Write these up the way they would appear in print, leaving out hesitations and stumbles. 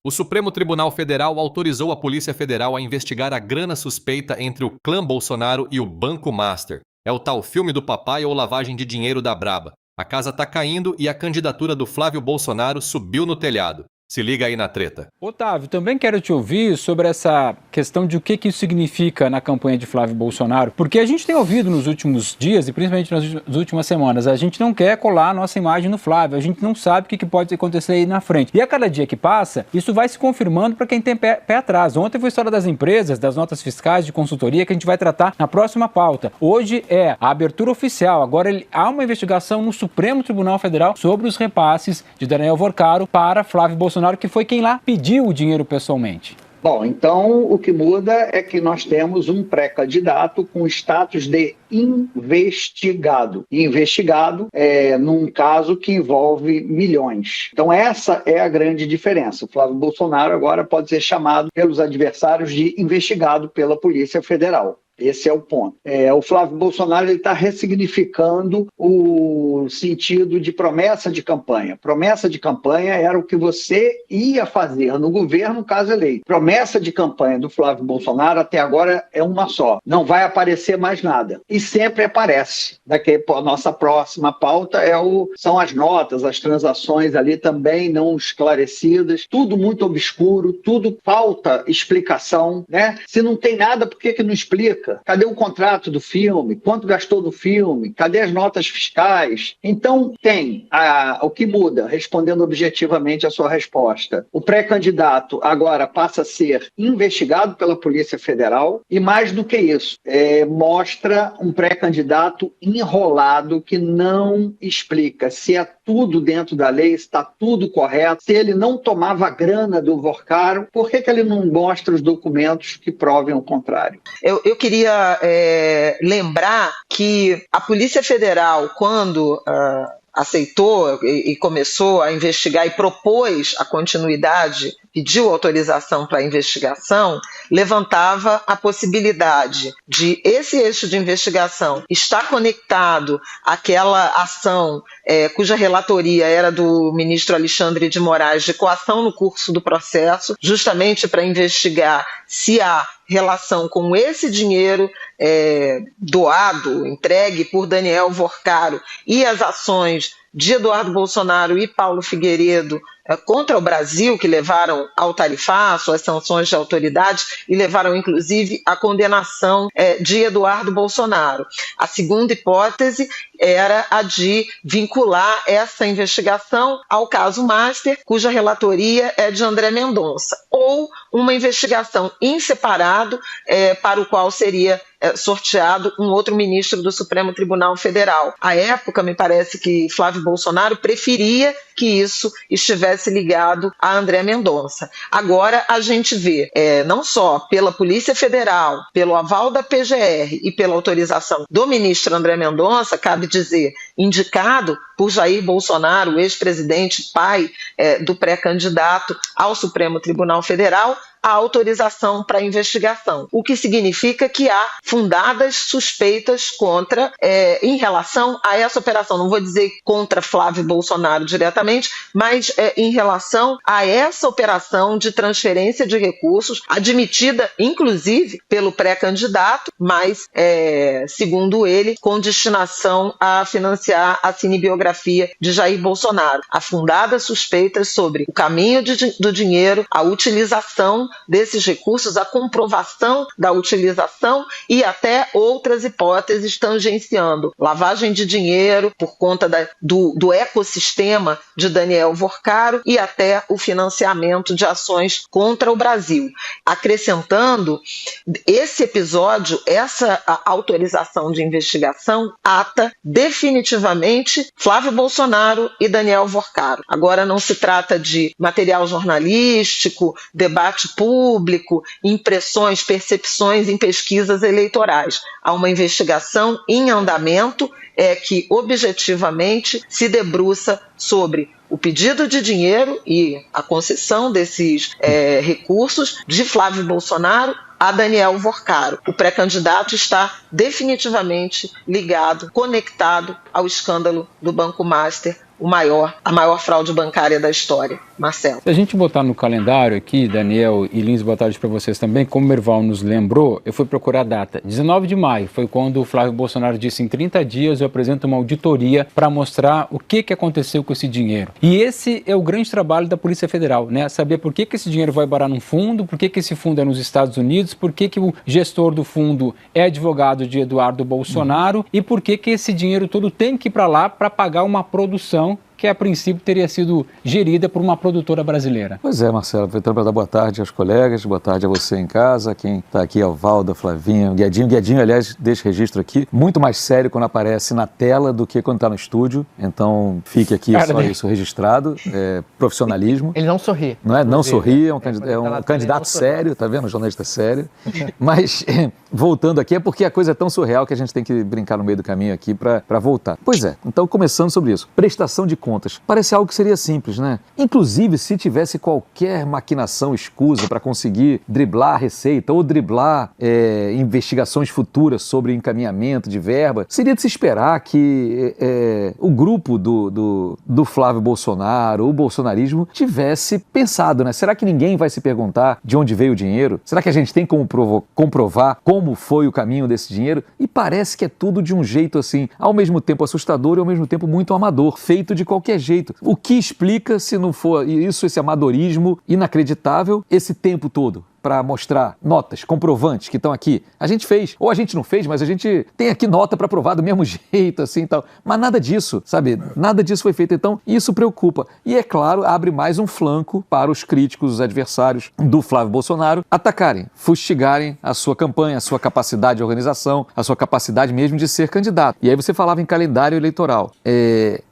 O Supremo Tribunal Federal autorizou a Polícia Federal a investigar a grana suspeita entre o clã Bolsonaro e o Banco Master. É o tal filme do papai ou lavagem de dinheiro da braba. A casa tá caindo e a candidatura do Flávio Bolsonaro subiu no telhado. Se liga aí na treta. Otávio, também quero te ouvir sobre essa questão de o que isso significa na campanha de Flávio Bolsonaro, porque a gente tem ouvido nos últimos dias e principalmente nas últimas semanas, a gente não quer colar a nossa imagem no Flávio, a gente não sabe o que pode acontecer aí na frente. E a cada dia que passa, isso vai se confirmando para quem tem pé atrás. Ontem foi a história das empresas, das notas fiscais de consultoria que a gente vai tratar na próxima pauta. Hoje é a abertura oficial, agora há uma investigação no Supremo Tribunal Federal sobre os repasses de Daniel Worcaro para Flávio Bolsonaro, que foi quem lá pediu o dinheiro pessoalmente. Bom, então o que muda é que nós temos um pré-candidato com status de investigado. E investigado num caso que envolve milhões. Então essa é a grande diferença. O Flávio Bolsonaro agora pode ser chamado pelos adversários de investigado pela Polícia Federal. Esse é o ponto. O Flávio Bolsonaro está ressignificando o sentido de promessa de campanha. Promessa de campanha era o que você ia fazer no governo caso eleito. Promessa de campanha do Flávio Bolsonaro até agora é uma só. Não vai aparecer mais nada. E sempre aparece. Daqui a nossa próxima pauta são as notas, as transações ali também não esclarecidas. Tudo muito obscuro, tudo falta explicação, né? Se não tem nada, por que não explica? Cadê o contrato do filme? Quanto gastou no filme? Cadê as notas fiscais? Então, o que muda, respondendo objetivamente a sua resposta. O pré-candidato agora passa a ser investigado pela Polícia Federal e, mais do que isso, mostra um pré-candidato enrolado que não explica se é tudo dentro da lei, se está tudo correto, se ele não tomava a grana do Worcaro, por que ele não mostra os documentos que provem o contrário? Eu queria lembrar que a Polícia Federal, quando aceitou e começou a investigar e propôs a continuidade, pediu autorização para a investigação, levantava a possibilidade de esse eixo de investigação estar conectado àquela ação cuja relatoria era do ministro Alexandre de Moraes de coação no curso do processo, justamente para investigar se há relação com esse dinheiro doado, entregue por Daniel Worcaro e as ações de Eduardo Bolsonaro e Paulo Figueiredo contra o Brasil, que levaram ao tarifaço, às sanções de autoridade e levaram, inclusive, à condenação de Eduardo Bolsonaro. A segunda hipótese era a de vincular essa investigação ao caso Master, cuja relatoria é de André Mendonça, ou uma investigação em separado para o qual seria sorteado um outro ministro do Supremo Tribunal Federal. À época, me parece que Flávio Bolsonaro preferia que isso estivesse ligado a André Mendonça. Agora a gente vê, não só pela Polícia Federal, pelo aval da PGR e pela autorização do ministro André Mendonça, cabe dizer, indicado por Jair Bolsonaro, o ex-presidente, pai do pré-candidato ao Supremo Tribunal Federal, a autorização para a investigação, o que significa que há fundadas suspeitas em relação a essa operação. Não vou dizer contra Flávio Bolsonaro diretamente, mas em relação a essa operação de transferência de recursos, admitida inclusive pelo pré-candidato, mas, segundo ele, com destinação a financiar a cinebiografia de Jair Bolsonaro. Há fundadas suspeitas sobre o caminho do dinheiro, a utilização desses recursos, a comprovação da utilização e até outras hipóteses tangenciando lavagem de dinheiro por conta do ecossistema de Daniel Worcaro e até o financiamento de ações contra o Brasil. Acrescentando, esse episódio, essa autorização de investigação ata definitivamente Flávio Bolsonaro e Daniel Worcaro. Agora não se trata de material jornalístico, debate público, impressões, percepções em pesquisas eleitorais. Há uma investigação em andamento que objetivamente se debruça sobre o pedido de dinheiro e a concessão desses recursos de Flávio Bolsonaro a Daniel Worcaro. O pré-candidato está definitivamente ligado, conectado ao escândalo do Banco Master a maior fraude bancária da história. Marcelo. Se a gente botar no calendário aqui, Daniel e Lins, boa tarde para vocês também, como o Merval nos lembrou, eu fui procurar a data. 19 de maio foi quando o Flávio Bolsonaro disse: em 30 dias eu apresento uma auditoria para mostrar o que aconteceu com esse dinheiro. E esse é o grande trabalho da Polícia Federal, né? Saber por que esse dinheiro vai parar num fundo, por que esse fundo é nos Estados Unidos, por que o gestor do fundo é advogado de Eduardo Bolsonaro e por que esse dinheiro todo tem que ir para lá para pagar uma produção que a princípio teria sido gerida por uma produtora brasileira. Pois é, Marcelo, aproveitando para dar boa tarde aos colegas, boa tarde a você em casa, quem está aqui é o Valda, Flavinho, Guedinho. Guedinho, aliás, deixa registro aqui, muito mais sério quando aparece na tela do que quando está no estúdio, então fique aqui só isso registrado, profissionalismo. Ele não sorri. Não é? Não sorri, é um candidato sério, tá vendo? Um jornalista sério. Mas, voltando aqui, é porque a coisa é tão surreal que a gente tem que brincar no meio do caminho aqui para voltar. Pois é, então começando sobre isso, prestação de contas. Parece algo que seria simples, né? Inclusive, se tivesse qualquer maquinação escusa para conseguir driblar a receita ou driblar investigações futuras sobre encaminhamento de verba, seria de se esperar que o grupo do Flávio Bolsonaro, o bolsonarismo, tivesse pensado, né? Será que ninguém vai se perguntar de onde veio o dinheiro? Será que a gente tem como comprovar como foi o caminho desse dinheiro? E parece que é tudo de um jeito assim, ao mesmo tempo assustador e ao mesmo tempo muito amador, feito de qualquer jeito. O que explica, se não for isso, esse amadorismo inacreditável, esse tempo todo? Para mostrar notas, comprovantes que estão aqui. A gente fez, ou a gente não fez, mas a gente tem aqui nota para provar do mesmo jeito, assim e tal. Mas nada disso, sabe? Nada disso foi feito. Então, isso preocupa. E, é claro, abre mais um flanco para os críticos, os adversários do Flávio Bolsonaro atacarem, fustigarem a sua campanha, a sua capacidade de organização, a sua capacidade mesmo de ser candidato. E aí você falava em calendário eleitoral.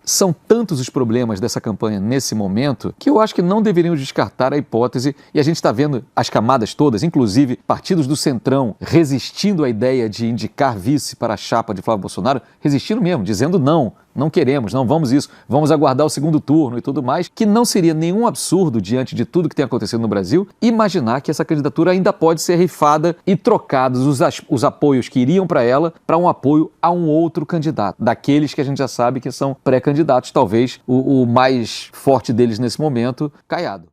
São tantos os problemas dessa campanha nesse momento que eu acho que não deveriam descartar a hipótese, e a gente está vendo as camadas todas, inclusive partidos do Centrão resistindo à ideia de indicar vice para a chapa de Flávio Bolsonaro, resistindo mesmo, dizendo não queremos, não vamos isso, vamos aguardar o segundo turno e tudo mais, que não seria nenhum absurdo diante de tudo que tem acontecido no Brasil, imaginar que essa candidatura ainda pode ser rifada e trocados os apoios que iriam para ela para um apoio a um outro candidato, daqueles que a gente já sabe que são pré-candidatos, talvez o mais forte deles nesse momento, Caiado.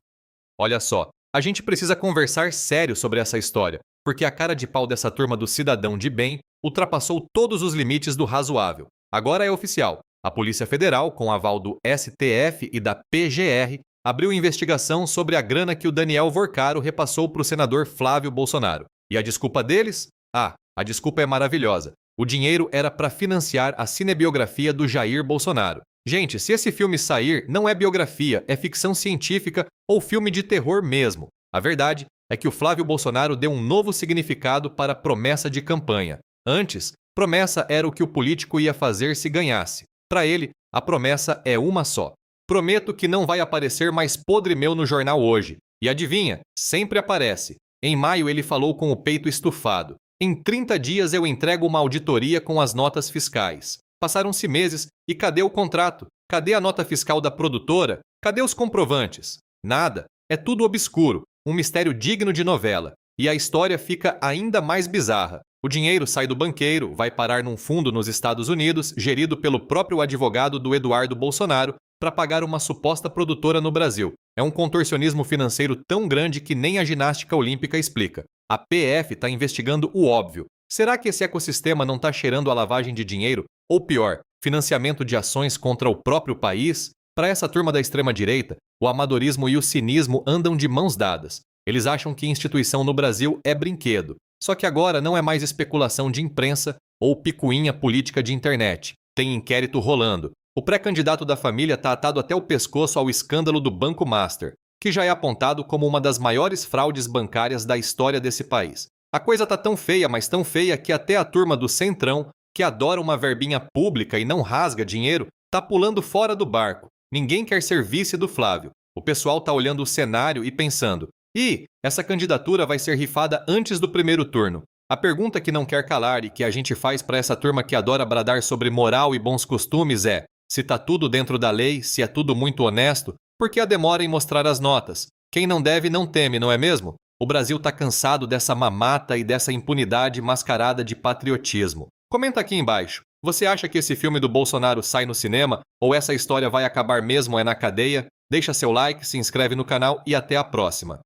Olha só, a gente precisa conversar sério sobre essa história, porque a cara de pau dessa turma do cidadão de bem ultrapassou todos os limites do razoável. Agora é oficial. A Polícia Federal, com aval do STF e da PGR, abriu investigação sobre a grana que o Daniel Vorcaro repassou para o senador Flávio Bolsonaro. E a desculpa deles? A desculpa é maravilhosa. O dinheiro era para financiar a cinebiografia do Jair Bolsonaro. Gente, se esse filme sair, não é biografia, é ficção científica ou filme de terror mesmo. A verdade é que o Flávio Bolsonaro deu um novo significado para a promessa de campanha. Antes, promessa era o que o político ia fazer se ganhasse. Para ele, a promessa é uma só. Prometo que não vai aparecer mais podre meu no jornal hoje. E adivinha? Sempre aparece. Em maio ele falou com o peito estufado. Em 30 dias eu entrego uma auditoria com as notas fiscais. Passaram-se meses e cadê o contrato? Cadê a nota fiscal da produtora? Cadê os comprovantes? Nada. É tudo obscuro. Um mistério digno de novela. E a história fica ainda mais bizarra. O dinheiro sai do banqueiro, vai parar num fundo nos Estados Unidos, gerido pelo próprio advogado do Eduardo Bolsonaro, para pagar uma suposta produtora no Brasil. É um contorcionismo financeiro tão grande que nem a ginástica olímpica explica. A PF está investigando o óbvio. Será que esse ecossistema não está cheirando a lavagem de dinheiro? Ou pior, financiamento de ações contra o próprio país? Para essa turma da extrema-direita, o amadorismo e o cinismo andam de mãos dadas. Eles acham que instituição no Brasil é brinquedo. Só que agora não é mais especulação de imprensa ou picuinha política de internet. Tem inquérito rolando. O pré-candidato da família está atado até o pescoço ao escândalo do Banco Master, que já é apontado como uma das maiores fraudes bancárias da história desse país. A coisa tá tão feia, mas tão feia, que até a turma do Centrão, que adora uma verbinha pública e não rasga dinheiro, tá pulando fora do barco. Ninguém quer ser vice do Flávio. O pessoal tá olhando o cenário e pensando: essa candidatura vai ser rifada antes do primeiro turno. A pergunta que não quer calar e que a gente faz para essa turma que adora bradar sobre moral e bons costumes é: se tá tudo dentro da lei, se é tudo muito honesto, por que a demora em mostrar as notas? Quem não deve não teme, não é mesmo? O Brasil tá cansado dessa mamata e dessa impunidade mascarada de patriotismo. Comenta aqui embaixo. Você acha que esse filme do Bolsonaro sai no cinema? Ou essa história vai acabar mesmo na cadeia? Deixa seu like, se inscreve no canal e até a próxima.